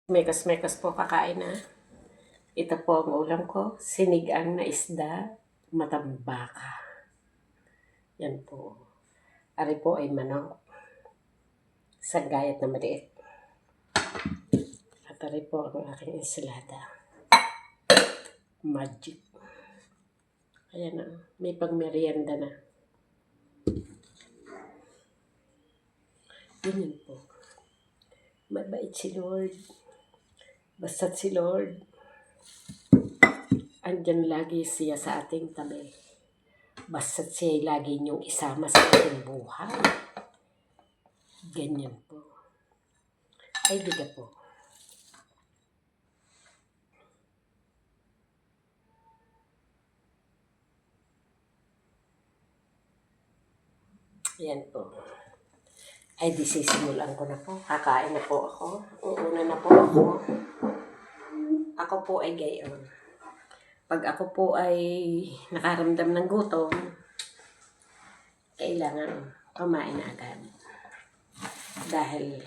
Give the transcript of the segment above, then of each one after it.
Mekas-mekas po kakain na. Ito po ang ulam ko. Sinigang na isda, matambaka. Yan po. Ari po ay manok. Sagayat na maliit. At ari po ang aking ensalada. Magic. Ayan na. May pagmerienda na. Ganyan po. Mabait si Lord. Basta't si Lord, andyan lagi siya sa ating tabi. Basta't siya ay lagi niyong isama sa ating buhay. Ganyan po. Ay, diga po. Yan po. Ay, disisimulan ko na po. Kakain na po ako. Uuna na po ako. Ako po ay gayon. Pag ako po ay nakaramdam ng gutom, kailangan kumain agad. Dahil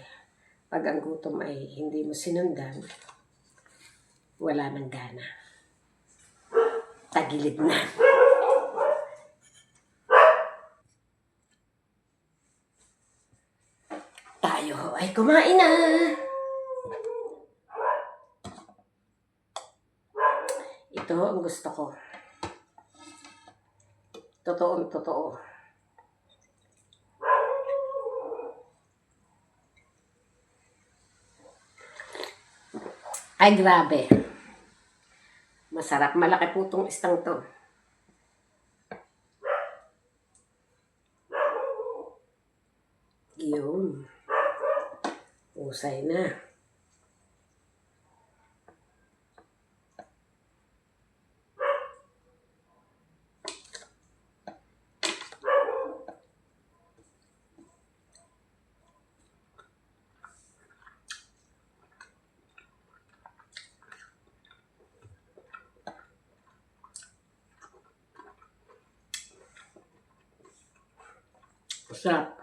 pag ang gutom ay hindi mo sinundan, wala nang gana. Tagilid na. Tayo ay kumain na. Ito ang gusto ko. Totoo. Ay, grabe. Masarap. Malaki po itong istang to. Yun. Usay na. Sarap.